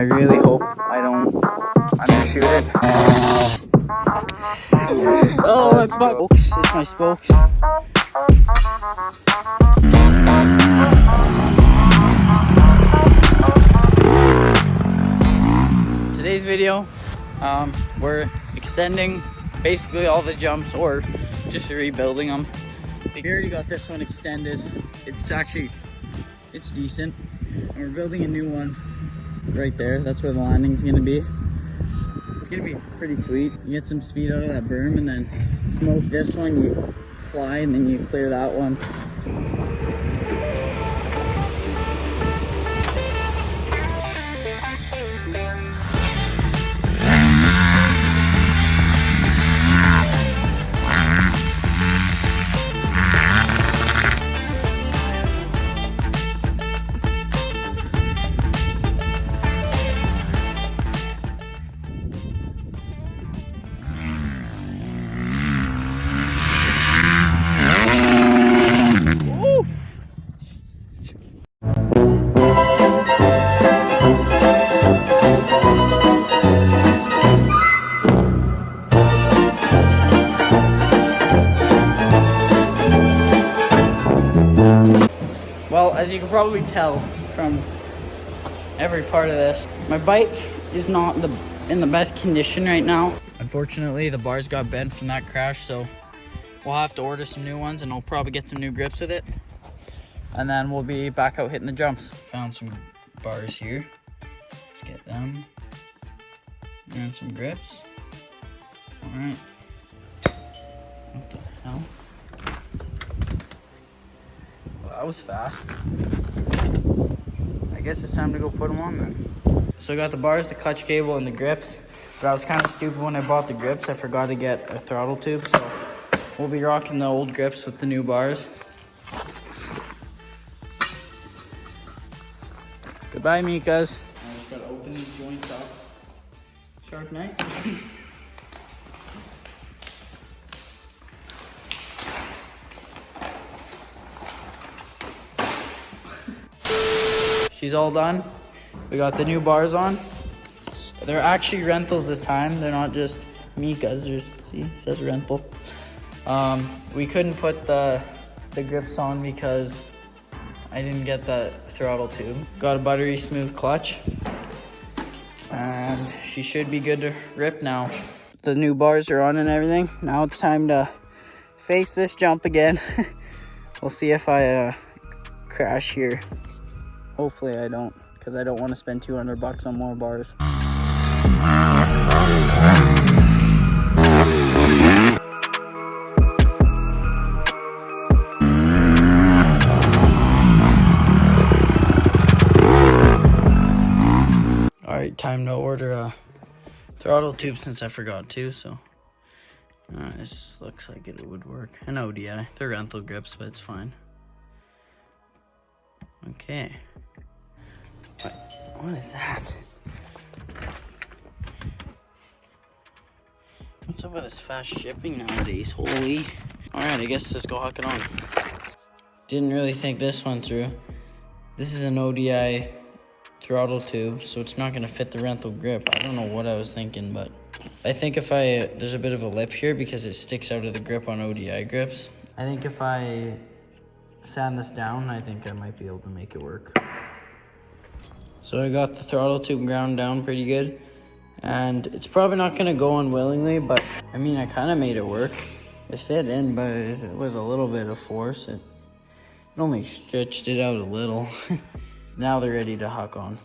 really hope I don't undershoot it. Oh, that's my spokes. It's my spokes. Today's video, we're extending basically all the jumps or just rebuilding them. We already got this one extended. It's decent. And we're building a new one right there. That's where the landing's gonna be. It's gonna be pretty sweet. You get some speed out of that berm and then smoke this one, you fly and then you clear that one. Well, as you can probably tell from every part of this, my bike is not in the best condition right now. Unfortunately, the bars got bent from that crash, so we'll have to order some new ones and I'll probably get some new grips with it. And then we'll be back out hitting the jumps. Found some bars here. Let's get them. And some grips. All right. What the hell? That was fast. I guess it's time to go put them on then. So I got the bars, the clutch cable, and the grips. But I was kind of stupid when I bought the grips. I forgot to get a throttle tube. So we'll be rocking the old grips with the new bars. Goodbye, Mikas. I just gotta open these joints up. Sharp knife. She's all done. We got the new bars on. They're actually rentals this time. They're not just Mika's. See, it says rental. We couldn't put the grips on because I didn't get the throttle tube. Got a buttery smooth clutch. And she should be good to rip now. The new bars are on and everything. Now it's time to face this jump again. We'll see if I crash here. Hopefully I don't, because I don't want to spend $200 on more bars. Alright, time to order a throttle tube since I forgot to, so this looks like it would work. An ODI, they're rental grips, but it's fine. Okay. What is that? What's up with this fast shipping nowadays? Holy. Alright, I guess let's go hook it on. Didn't really think this one through. This is an ODI throttle tube, so it's not going to fit the rental grip. I don't know what I was thinking, but I think if there's a bit of a lip here because it sticks out of the grip on ODI grips. I think if I sand this down, I think I might be able to make it work. So I got the throttle tube ground down pretty good, and it's probably not going to go on willingly, but I mean, I kind of made it work. It fit in, but with a little bit of force, it only stretched it out a little. Now they're ready to hook on.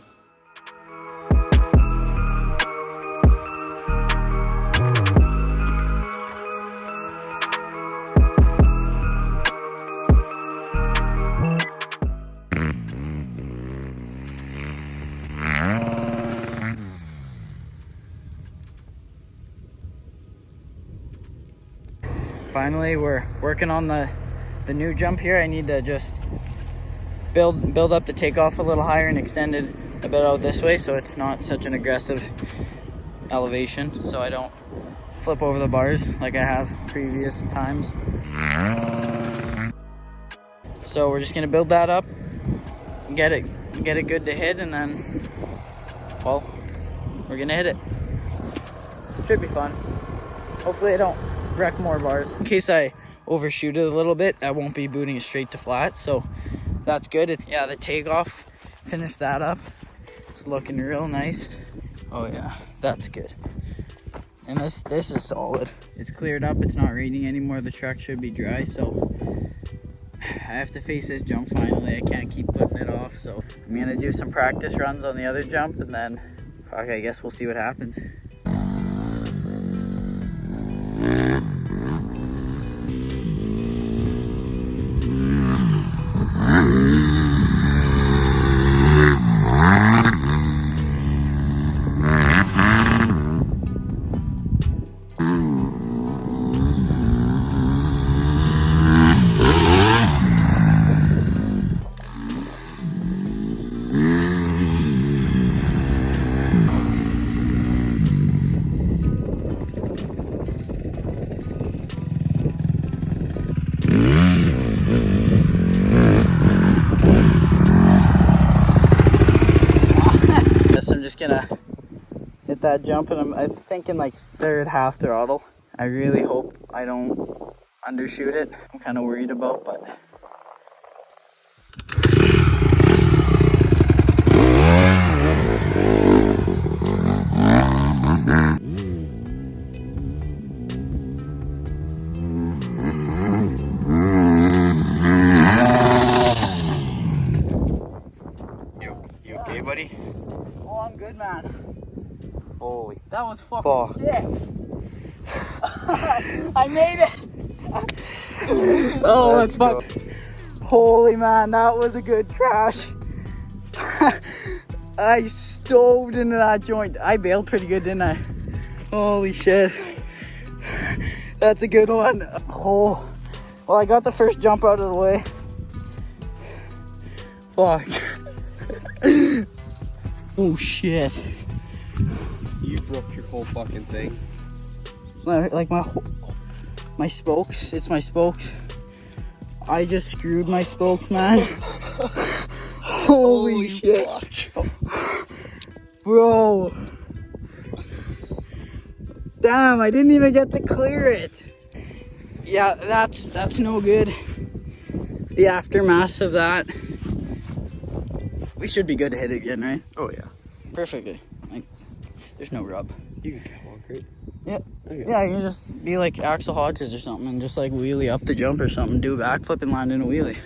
Finally, we're working on the new jump here. I need to just build up the takeoff a little higher and extend it a bit out this way so it's not such an aggressive elevation, so I don't flip over the bars like I have previous times. So we're just gonna build that up, get it good to hit, and then well, we're gonna hit it. Should be fun. Hopefully I don't wreck more bars. In case I overshoot it a little bit, I won't be booting it straight to flat, so that's good. Yeah, the takeoff, finished that up. It's looking real nice. Oh yeah, that's good. And this is solid. It's cleared up, it's not raining anymore. The truck should be dry, so I have to face this jump finally. I can't keep putting it off, so I'm gonna do some practice runs on the other jump, and then okay, I guess we'll see what happens. I'm just gonna hit that jump, and I'm thinking like third half throttle. I really hope I don't undershoot it. I'm kind of worried about, but you okay, buddy? Oh, I'm good, man. Holy. That was fucking sick. I made it. Oh, let's fuck. Holy man, that was a good crash. I stoved into that joint. I bailed pretty good, didn't I? Holy shit. That's a good one. Oh, well, I got the first jump out of the way. Fuck. Oh shit. You broke your whole fucking thing. Like my spokes. It's my spokes. I just screwed my spokes, man. Holy shit. Bro. Damn, I didn't even get to clear it. Yeah, that's no good. The aftermath of that. We should be good to hit it again, right? Oh yeah. Perfectly. Like, there's no rub. You can catwalk, right? Yeah. Okay. Yeah, you can just be like Axel Hodges or something and just like wheelie up the jump or something, do a backflip and land in a wheelie.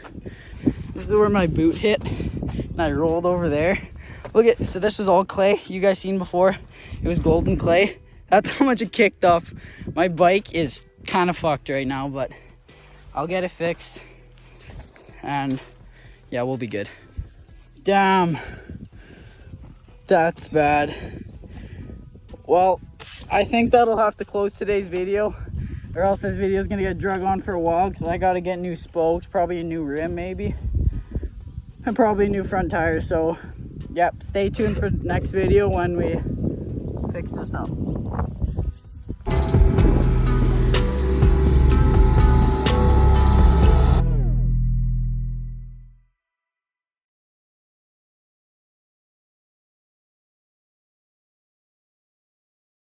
This is where my boot hit and I rolled over there. Look at, so this was all clay. You guys seen before? It was golden clay. That's how much it kicked up. My bike is kind of fucked right now, but I'll get it fixed. And yeah, we'll be good. Damn. That's bad. Well, I think that'll have to close today's video, or else this video is gonna get drug on for a while, because I gotta get new spokes, probably a new rim maybe, and probably a new front tire. So yep, stay tuned for the next video when we fix this up.